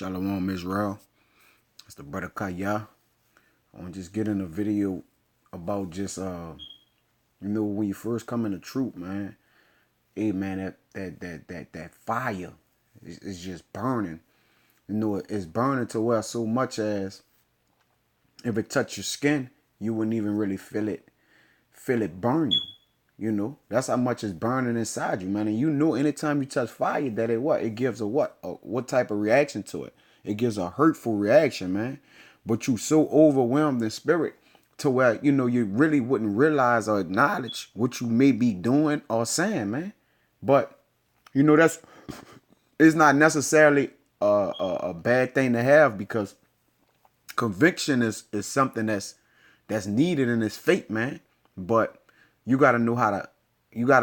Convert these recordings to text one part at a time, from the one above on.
Shalom Israel. It's the brother Kaya. I want to just get in a video about just when you first come in the troop, man. Hey man, that fire is just burning. It's burning to where so much as if it touched your skin, you wouldn't even really feel it burn you. That's how much it's burning inside you, man. And anytime you touch fire, that it gives what type of reaction to it? It gives a hurtful reaction, man. But you so overwhelmed in spirit to where, you really wouldn't realize or acknowledge what you may be doing or saying, man. But, it's not necessarily a bad thing to have, because conviction is something that's needed in this faith, man. But you gotta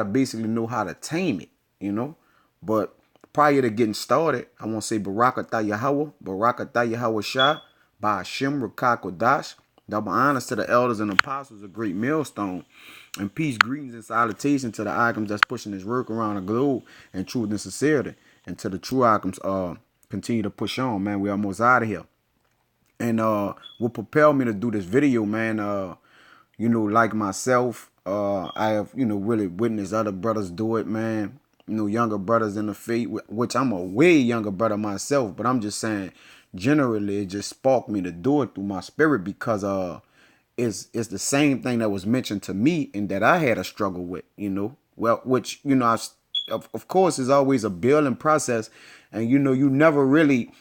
basically know how to tame it, But prior to getting started, I want to say Barakatah Yahweh Shah, Ba'ashim Rakah Kodash. Double honors to the elders and apostles, a great millstone. And peace, greetings, and salutation to the items that's pushing this work around the globe and truth and sincerity. And to the true items, continue to push on, man. We almost out of here. And what propelled me to do this video, man, like myself, I have, really witnessed other brothers do it, man. Younger brothers in the faith, which I'm a way younger brother myself, but I'm just saying, generally, it just sparked me to do it through my spirit, because it's the same thing that was mentioned to me and that I had a struggle with, well, which, of course, is always a building process, and you never really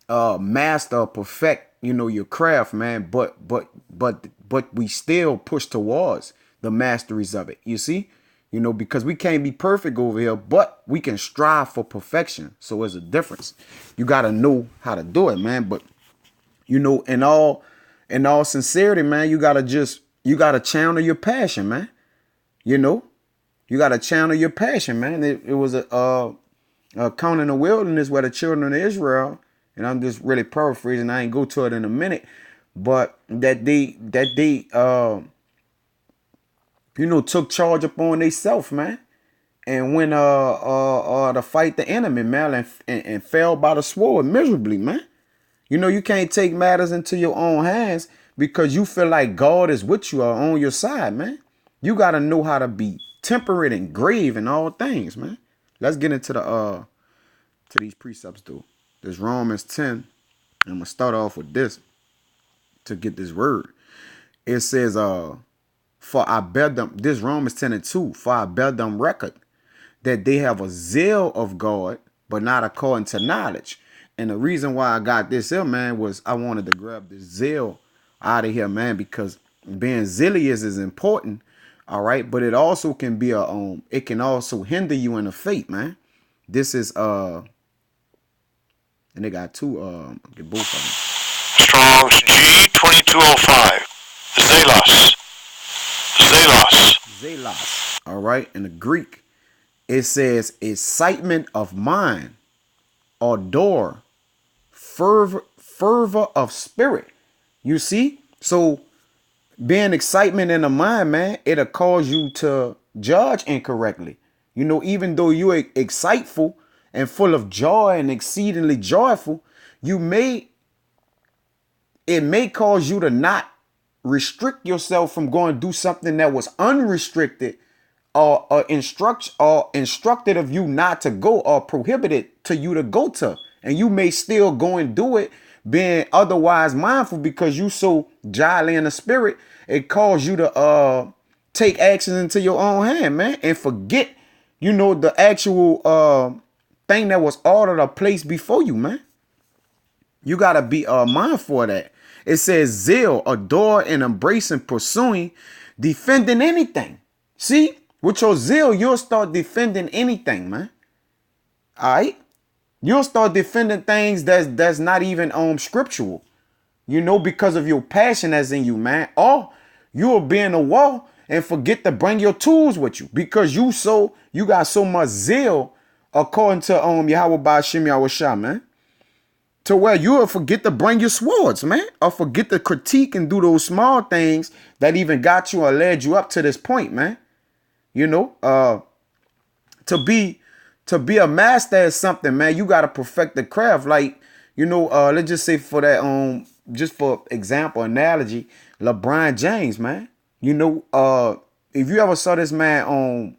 master or perfect, your craft, man, but we still push towards the masteries of it, you see, because we can't be perfect over here, but we can strive for perfection. So there's a difference. You got to know how to do it, man. But, in all sincerity, man, you got to channel your passion, man. You got to channel your passion, man. It was a account in the wilderness where the children of Israel, and I'm just really paraphrasing, I ain't go to it in a minute, but that they took charge upon themselves, man, and went to fight the enemy, man, and fell by the sword miserably, man. You can't take matters into your own hands because you feel like God is with you or on your side, man. You gotta know how to be temperate and grave in all things, man. Let's get into to these precepts, though. This Romans 10. I'm gonna start off with this to get this word. It says, for I bear them, this Romans 10:2, for I bear them record that they have a zeal of God, but not according to knowledge. And the reason why I got this here, man, was I wanted to grab this zeal out of here, man, because being zealous is important, all right, but it also can be it can also hinder you in the faith, man. This is and they got two get both of them. Strong's G2205. Zelos. All right. In the Greek, it says excitement of mind, ardor, fervor of spirit. You see? So being excitement in the mind, man, it'll cause you to judge incorrectly. Even though you're exciteful and full of joy and exceedingly joyful, it may cause you to not restrict yourself from going to do something that was unrestricted or instructed of you not to go, or prohibited to you to go to. And you may still go and do it being otherwise mindful, because you so jolly in the spirit, it calls you to take actions into your own hand, man, and forget, the actual thing that was ordered or placed before you, man. You got to be mindful of that. It says zeal, adore and embrace and pursuing, defending anything. See, with your zeal, you'll start defending anything, man. All right. You'll start defending things that's not even scriptural, because of your passion that's in you, man. Or you'll be in a war and forget to bring your tools with you, because you got so much zeal according to Yahweh Ba'ashim Yahweh Shah, man, to where you'll forget to bring your swords, man, or forget to critique and do those small things that even got you or led you up to this point, man. To be a master at something, man, you got to perfect the craft. Like, let's just say for that, just for example, analogy, LeBron James, man. If you ever saw this man on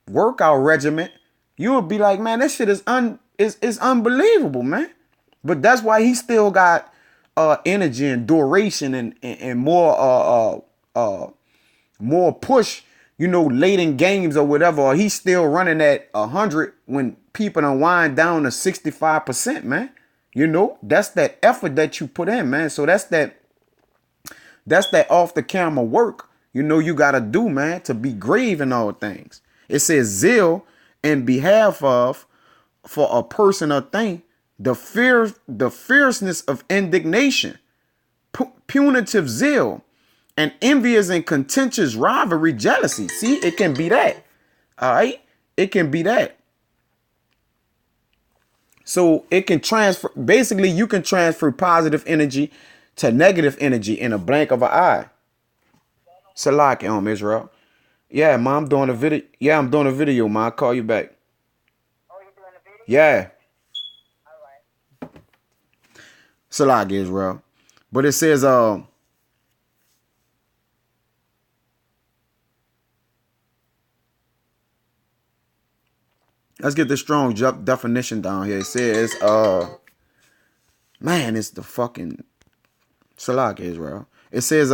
workout regimen, you would be like, man, that shit is unbelievable, man. But that's why he still got energy and duration and more push, late in games or whatever. Or he's still running at 100 when people don't wind down to 65%, man. That's that effort that you put in, man. So that's that off the camera work, you gotta do, man, to be grave in all things. It says zeal in behalf of, for a person or thing, the fierceness of indignation, punitive zeal, and envious and contentious rivalry, jealousy. See, it can be that. All right, it can be that. So it can transfer. Basically, you can transfer positive energy to negative energy in a blink of an eye. Salak, Israel. Yeah, mom, I'm doing a video. Yeah, I'm doing a video, mom. I'll call you back. Oh, you're doing a video? Yeah. All right. Salak, Israel. But it says, let's get the strong definition down here. It says, man, it's the fucking Salak, Israel. It says,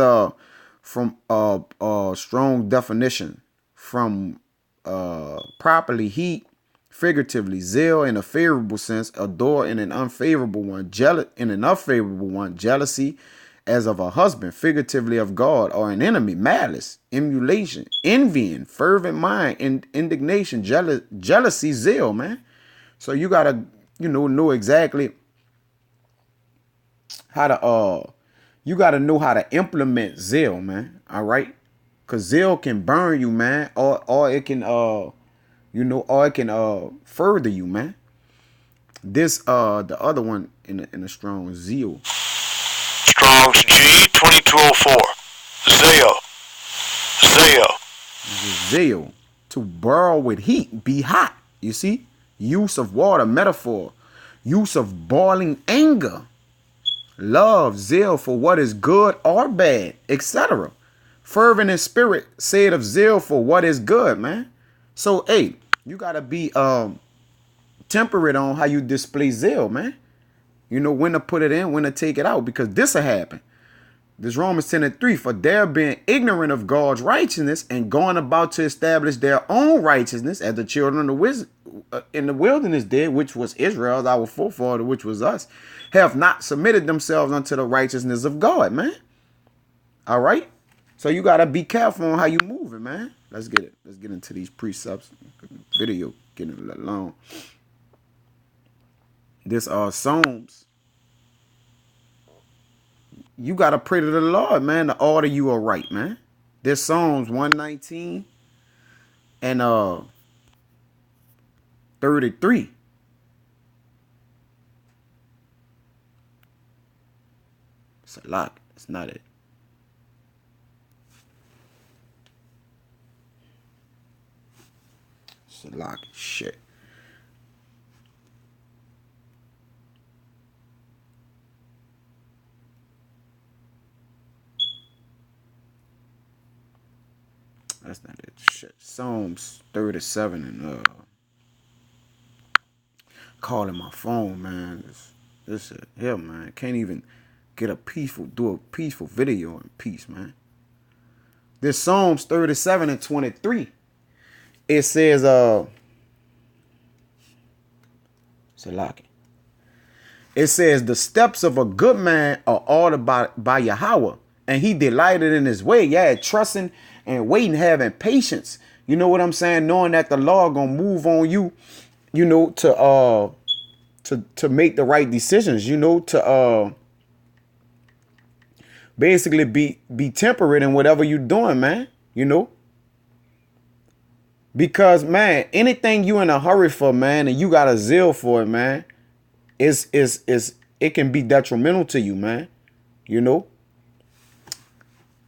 from strong definition, from properly heat, figuratively zeal in a favorable sense, adore in an unfavorable one, jealousy as of a husband, figuratively of God, or an enemy, malice, emulation, envying, fervent mind, indignation, jealousy, zeal, man. So you gotta know exactly how to you got to know how to implement zeal, man. All right. Because zeal can burn you, man. Or it can, or it can further you, man. This, the other one in a strong zeal. Strong's G2204. Zeal. Zeal. To burrow with heat. Be hot. You see? Use of water, metaphor. Use of boiling anger. Love, zeal for what is good or bad, etc. Fervent in spirit, said of zeal for what is good, man. So, hey, you gotta be temperate on how you display zeal, man. When to put it in, when to take it out, because this will happen. This Romans 10:3, for their being ignorant of God's righteousness and going about to establish their own righteousness, as the children in the wilderness did, which was Israel, our forefather, which was us, have not submitted themselves unto the righteousness of God, man. All right? So you got to be careful on how you moving, man. Let's get it. Let's get into these precepts. Video getting a little long. This Psalms. You got to pray to the Lord, man, to order you aright, man. This Psalms 119 and 33. It's a lot. It's not it. It's a lot of shit. That's not it. Shit. Psalms 37 and calling my phone, man. This shit here, man. Can't even do a peaceful video in peace, man. This Psalms 37 and 23. It says, Salaki. It says, the steps of a good man are ordered by Yahweh, and he delighted in his way. Yeah, trusting and waiting, having patience. You know what I'm saying? Knowing that the Lord gonna move on you, to make the right decisions, to basically be temperate in whatever you're doing, man. Because, man, anything you in a hurry for, man, and you got a zeal for it, man, it can be detrimental to you, man.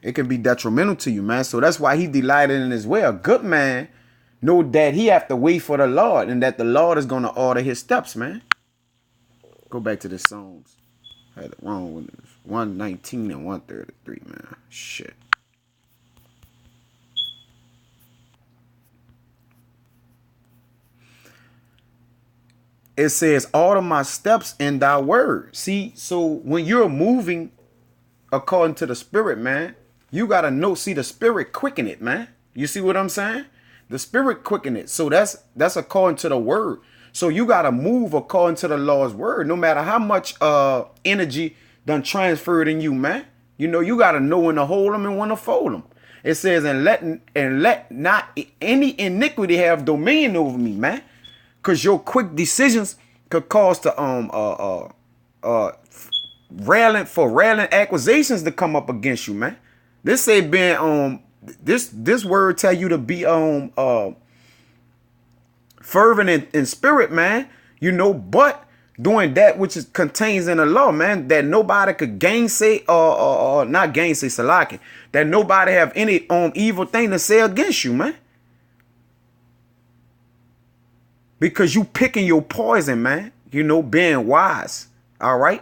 It can be detrimental to you, man. So that's why he delighted in his way. A good man know that he have to wait for the Lord, and that the Lord is going to order his steps, man. Go back to the Psalms. I had it wrong with 119 and 133, man. Shit. It says, order my steps in thy word. See, so when you're moving according to the spirit, man, you got to know, see, the spirit quicken it, man. You see what I'm saying? The spirit quicken it. So that's according to the word. So you got to move according to the Lord's word, no matter how much energy done transferred in you, man. You know, you got to know when to hold them and when to fold them. It says, and let not any iniquity have dominion over me, man. Cause your quick decisions could cause the railing accusations to come up against you, man. This say being this word tell you to be fervent in spirit, man. You know, but doing that which is contains in the law, man, that nobody could gainsay or not gainsay salaki, that nobody have any evil thing to say against you, man. Because you picking your poison, man. You know, being wise. All right.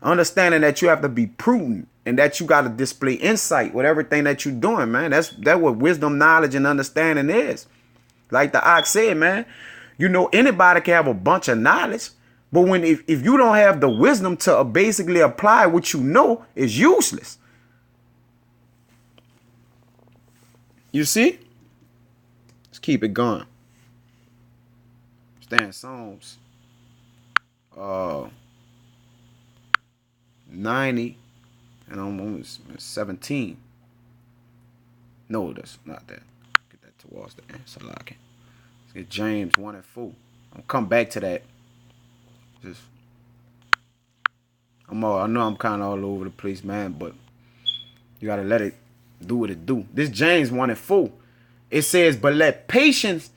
Understanding that you have to be prudent and that you got to display insight with everything that you're doing, man. That's what wisdom, knowledge, and understanding is. Like the ox said, man, you know, anybody can have a bunch of knowledge. But when if you don't have the wisdom to basically apply what you know, it's useless. You see? Let's keep it going. Stand Psalms 90 and almost 17. No, that's not that. Get that towards the end. So like it. Let's get James 1 and 4. I'll come back to that. Just I know I'm kind of all over the place, man, but you gotta let it do what it do. This James 1 and 4. It says, but let patience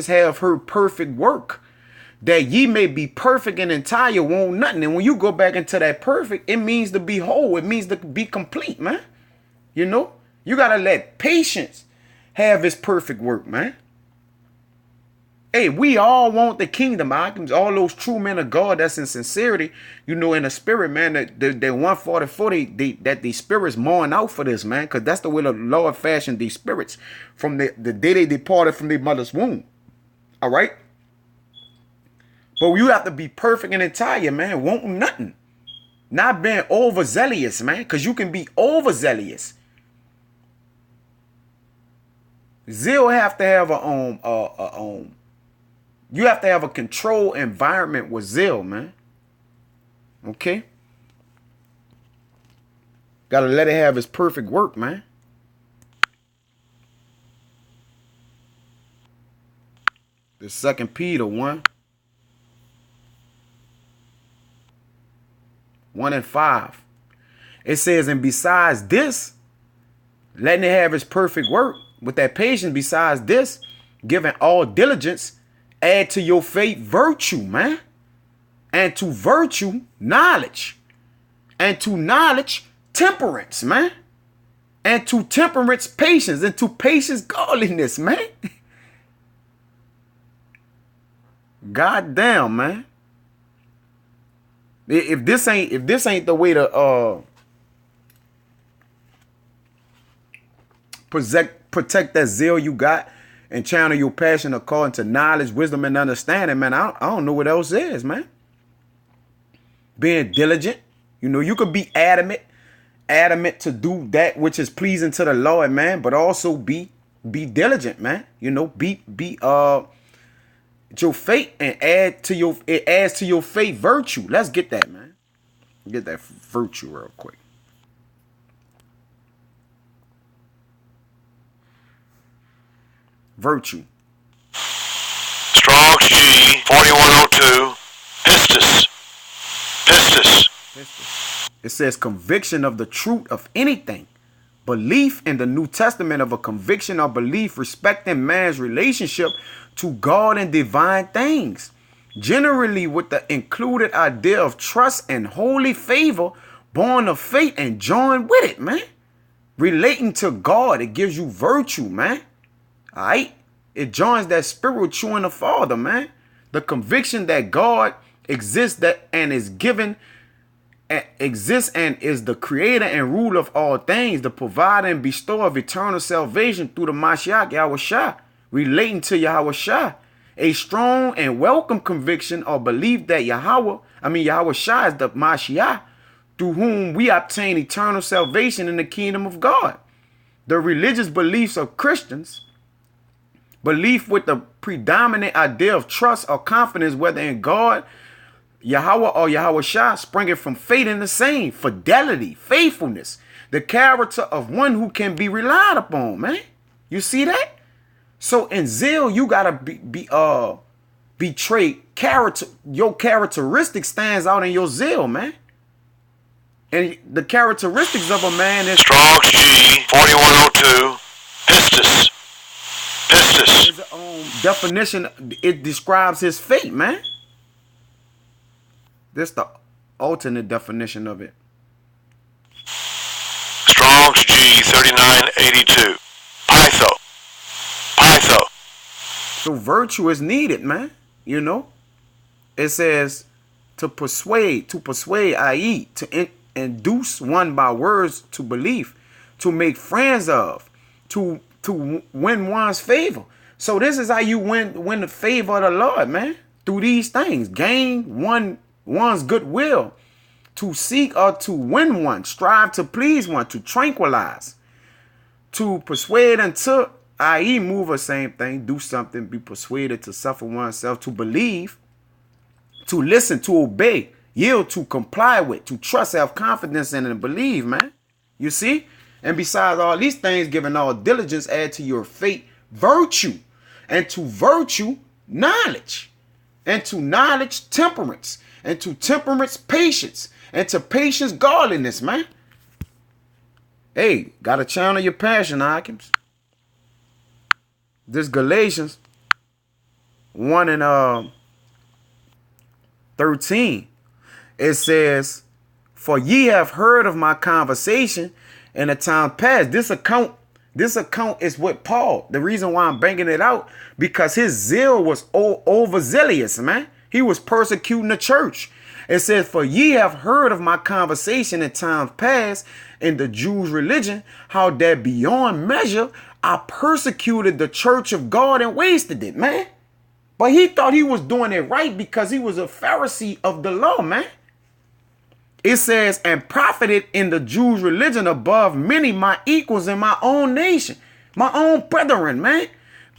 have her perfect work, that ye may be perfect and entire, want nothing. And when you go back into that perfect, it means to be whole. It means to be complete, man. You know, you got to let patience have its perfect work, man. Hey, we all want the kingdom. All those true men of God that's in sincerity, you know, in the spirit, man, that 144, that these spirits mourn out for this, man, because that's the way the Lord fashioned these spirits from the day they departed from their mother's womb. All right? But you have to be perfect and entire, man, wanting nothing. Not being overzealous, man, because you can be overzealous. Zeal have to have you have to have a controlled environment with zeal, man. Okay? Gotta let it have its perfect work, man. The 2 Peter 1 and 5. It says, and besides this, letting it have its perfect work, with that patience, besides this, giving all diligence, add to your faith virtue, man. And to virtue, knowledge. And to knowledge, temperance, man. And to temperance, patience. And to patience, godliness, man. God damn, man. If this ain't the way to protect that zeal you got and channel your passion according to knowledge, wisdom, and understanding, man, I don't know what else is, man. Being diligent, you know, you could be adamant to do that which is pleasing to the Lord, man, but also be diligent, man. You know, be your faith and it adds to your faith virtue. Let's get that, man. Get that virtue real quick. Virtue. Strong's G 4102. Pistis. It says conviction of the truth of anything. Belief in the New Testament of a conviction or belief respecting man's relationship to God and divine things. Generally with the included idea of trust and holy favor born of faith and joined with it, man. Relating to God, it gives you virtue, man. All right? It joins that spirit with you and the Father, man. The conviction that God exists that and is given exists and is the creator and ruler of all things, the provider and bestower of eternal salvation through the Mashiach Yahushua, relating to Yahushua, a strong and welcome conviction or belief that Yahushua is the Mashiach, through whom we obtain eternal salvation in the kingdom of God. The religious beliefs of Christians, belief with the predominant idea of trust or confidence, whether in God, Yahweh, or Yahushua, springing from faith in the same, fidelity, faithfulness, the character of one who can be relied upon, man. You see that? So in zeal, you gotta be trait character. Your characteristic stands out in your zeal, man. And the characteristics of a man is Strong's G 4102. Pistis. Pistis. His definition. It describes his fate, man. This the alternate definition of it. Strong's G 3982. Pytho. Pytho. So virtue is needed, man. You know, it says to persuade, i.e., to induce one by words to belief, to make friends of, to win one's favor. So this is how you win the favor of the Lord, man. Through these things, gain one's goodwill, to seek or to win one, strive to please one, to tranquilize, to persuade unto, i.e., move a same thing, do something, be persuaded, to suffer oneself, to believe, to listen, to obey, yield, to comply with, to trust, have confidence in, and believe, man. You see? And besides all these things, giving all diligence, add to your faith virtue, and to virtue knowledge, and to knowledge temperance, and to temperance patience, and to patience godliness, man. Hey, gotta channel your passion, Hawkins. This Galatians 1 and 13. It says, for ye have heard of my conversation in the time past. This account is with Paul. The reason why I'm bringing it out, because his zeal was overzealous, man. He was persecuting the church. It says, for ye have heard of my conversation in times past in the Jews' religion, how that beyond measure I persecuted the church of God and wasted it, man. But he thought he was doing it right because he was a Pharisee of the law, man. It says, and profited in the Jews' religion above many my equals in my own nation, my own brethren, man,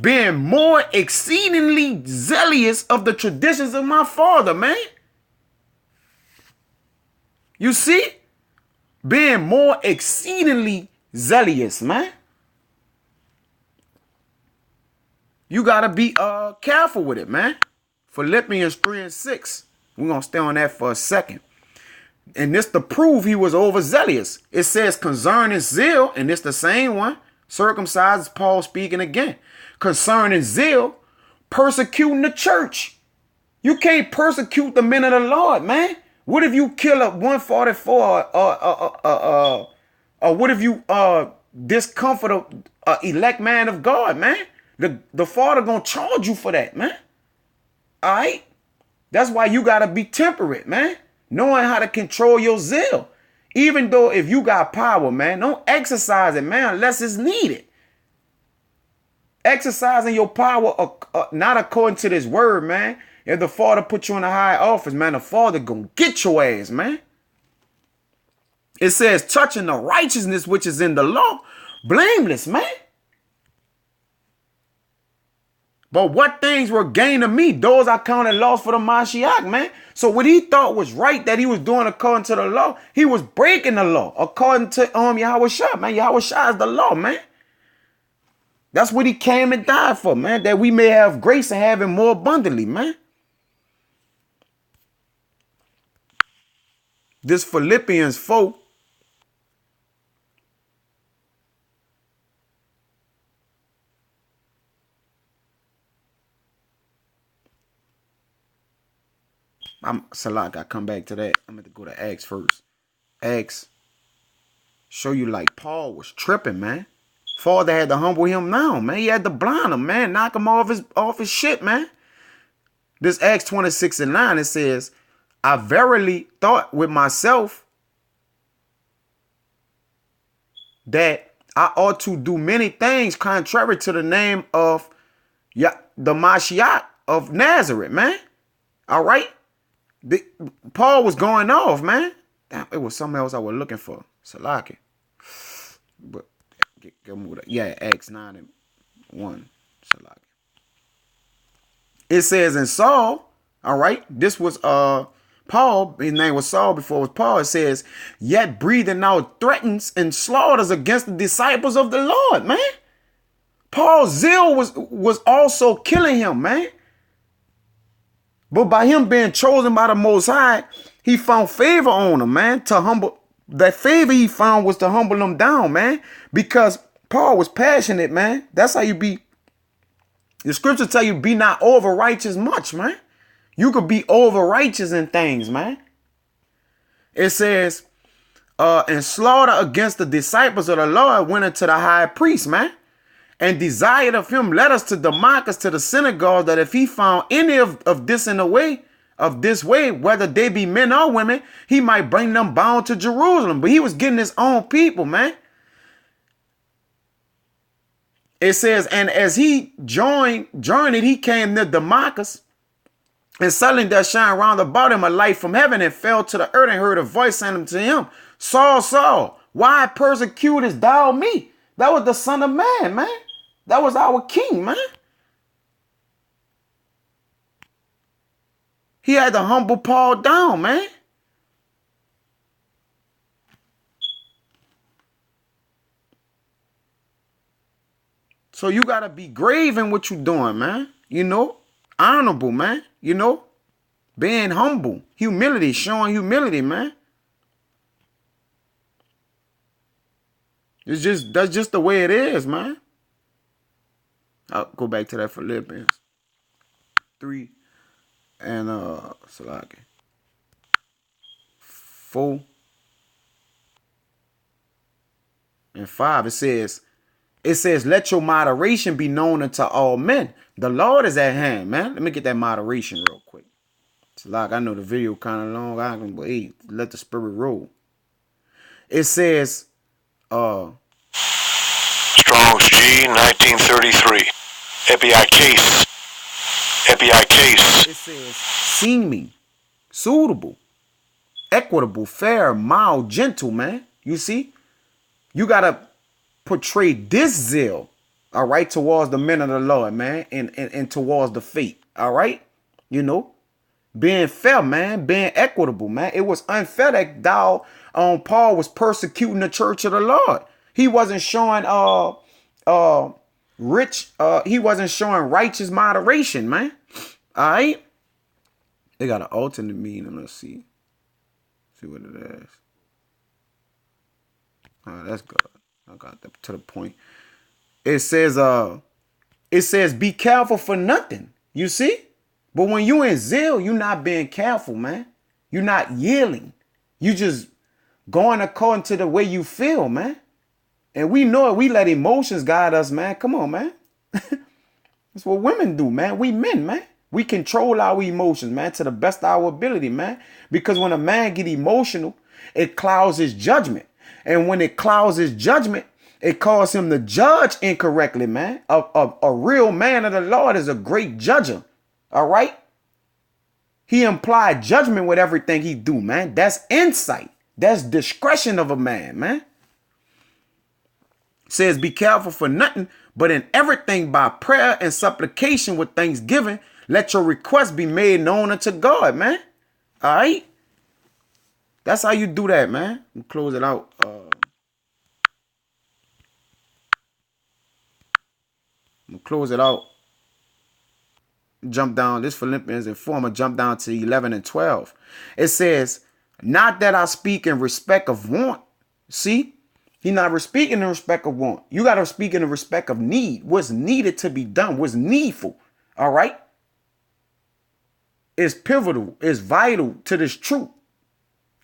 being more exceedingly zealous of the traditions of my father, man. You see? Being more exceedingly zealous, man. You got to be careful with it, man. Philippians 3 and 6. We're going to stay on that for a second. And this to prove he was overzealous. It says concerning zeal, and it's the same one. Circumcised, Paul speaking again. Concerning zeal, persecuting the church. You can't persecute the men of the Lord, man. What if you kill a 144 or what if you discomfort a elect man of God, man? The Father gonna charge you for that, man. All right? That's why you gotta be temperate, man. Knowing how to control your zeal. Even though if you got power, man, don't exercise it, man, unless it's needed. Exercising your power not according to this word, man. If the Father put you in a high office, man, the Father gonna get your ass, man. It says, touching the righteousness which is in the law, blameless, man. But what things were gain to me, those I counted loss for the Mashiach, man. So what he thought was right that he was doing according to the law, he was breaking the law according to Yahushua, man. Yahushua is the law, man. That's what he came and died for, man, that we may have grace and have it more abundantly, man. This Philippians 4. Salak, I come back to that. I'm going to go to Acts first. Acts show you like Paul was tripping, man. Father had to humble him now, man. He had to blind him, man. Knock him off his shit, man. This Acts 26 and 9, it says, I verily thought with myself that I ought to do many things contrary to the name of the Mashiach of Nazareth, man. All right? Paul was going off, man. Damn, it was something else I was looking for. Salaki. But get moved up. Yeah, Acts 9 and 1. Salaki. It says in Saul, all right, this was Paul, his name was Saul before it was Paul. It says, yet breathing out threats and slaughters against the disciples of the Lord, man. Paul's zeal was also killing him, man. But by him being chosen by the Most High, he found favor on him, man, to humble. That favor he found was to humble him down, man, because Paul was passionate, man. That's how you be. The scriptures tell you be not over righteous much, man. You could be over righteous in things, man. It says, and slaughter against the disciples of the Lord went unto the high priest, man, and desired of him letters to Damascus to the synagogue, that if he found any of this in the way, of this way, whether they be men or women, he might bring them bound to Jerusalem. But he was getting his own people, man. It says, and as he journeyed, he came near Damascus, and suddenly there shined round about him a light from heaven, and fell to the earth, and heard a voice saying unto him, Saul, Saul, why persecutest thou me? That was the Son of Man, man. That was our King, man. He had to humble Paul down, man. So you got to be grave in what you're doing, man. You know, honorable, man. You know, being humble, humility, showing humility, man. That's just the way it is, man. I'll go back to that Philippians 3 and Salaki 4 and 5. It says, let your moderation be known unto all men. The Lord is at hand, man. Let me get that moderation real quick. Salaki, I know the video kind of long. I can wait. Let the spirit roll. It says, Strong's G 1933. Epiicase. It says, seeming, suitable, equitable, fair, mild, gentle, man. You see? You got to portray this zeal, all right, towards the men of the Lord, man, and towards the faith, all right? You know? Being fair, man, being equitable, man. It was unfair that Paul was persecuting the church of the Lord. He wasn't showing he wasn't showing righteous moderation, man. All right? They got an alternate meaning. Let's see. See what it is. Oh, that's good. I got to the point. It says, be careful for nothing. You see? But when you in zeal, you're not being careful, man. You're not yielding. You just going according to the way you feel, man. And we know it. We let emotions guide us, man. Come on, man. That's what women do, man. We men, man. We control our emotions, man, to the best of our ability, man. Because when a man get emotional, it clouds his judgment. And when it clouds his judgment, it causes him to judge incorrectly, man. A real man of the Lord is a great judger. All right? He implied judgment with everything he do, man. That's insight. That's discretion of a man, man. Says, be careful for nothing, but in everything by prayer and supplication with thanksgiving, let your requests be made known unto God, man. All right? That's how you do that, man. We'll close it out. We'll close it out. Jump down. This Philippians and 4. I'm going to jump down to 11 and 12. It says, not that I speak in respect of want. See? He's not speaking in respect of want. You got to speak in the respect of need. What's needed to be done. What's needful. All right? It's pivotal. It's vital to this truth.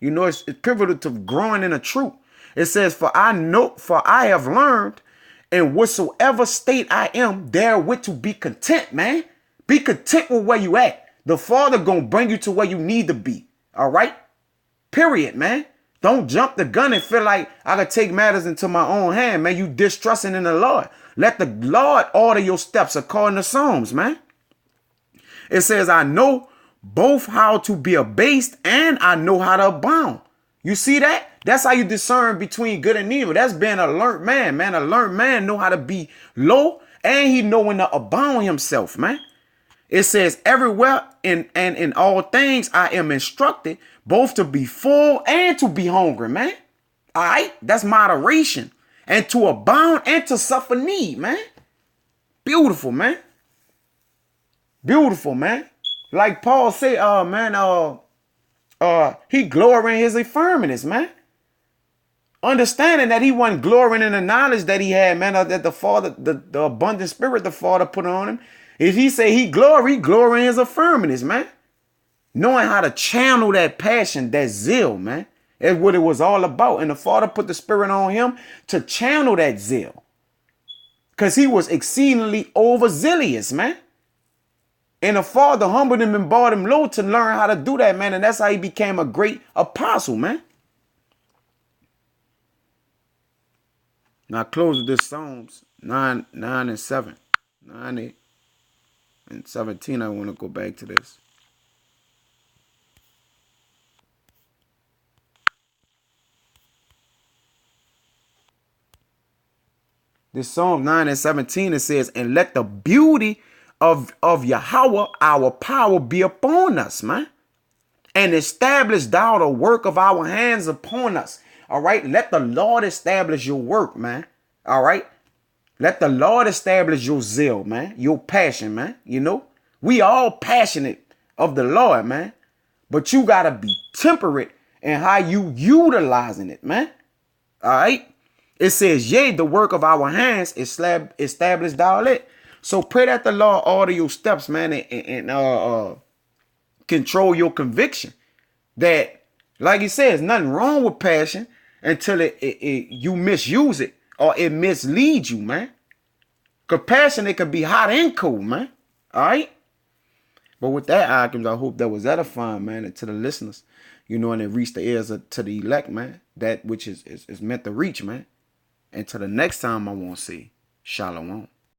You know, it's pivotal to growing in a truth. It says, for I have learned in whatsoever state I am, therewith to be content, man. Be content with where you at. The Father gonna bring you to where you need to be. All right? Period, man. Don't jump the gun and feel like I could take matters into my own hand, man. You distrusting in the Lord. Let the Lord order your steps according to Psalms, man. It says, I know both how to be abased and I know how to abound. You see that? That's how you discern between good and evil. That's being a learned man, man. A learned man know how to be low and he know when to abound himself, man. It says everywhere and in all things I am instructed both to be full and to be hungry, man. All right? That's moderation. And to abound and to suffer need, man. Beautiful, man. Beautiful, man. Like Paul said, he glorying in his infirmities, man. Understanding that he wasn't glorying in the knowledge that he had, man, that the Father, the abundant spirit the Father put on him. If he say he glory in his infirmities, man. Knowing how to channel that passion, that zeal, man. That's what it was all about. And the Father put the spirit on him to channel that zeal. Because he was exceedingly overzealous, man. And the Father humbled him and brought him low to learn how to do that, man. And that's how he became a great apostle, man. Now I close with this Psalms 9 and 7. 9 and 17. I want to go back to this. This Psalm 9 and 17, it says, and let the beauty of Yahweh, our power, be upon us, man. And establish thou the work of our hands upon us. All right. Let the Lord establish your work, man. All right. Let the Lord establish your zeal, man. Your passion, man. You know, we all passionate of the Lord, man. But you got to be temperate in how you utilizing it, man. All right. It says, yea, the work of our hands is established thou it. So pray that the Lord order your steps, man, and control your conviction. That, like he says, nothing wrong with passion until you misuse it or it misleads you, man. Because passion, it could be hot and cold, man. All right? But with that, I hope that was edifying, man, and to the listeners, you know, and it reached the ears to the elect, man. That which is meant to reach, man. And till the next time I want to see, Shalom.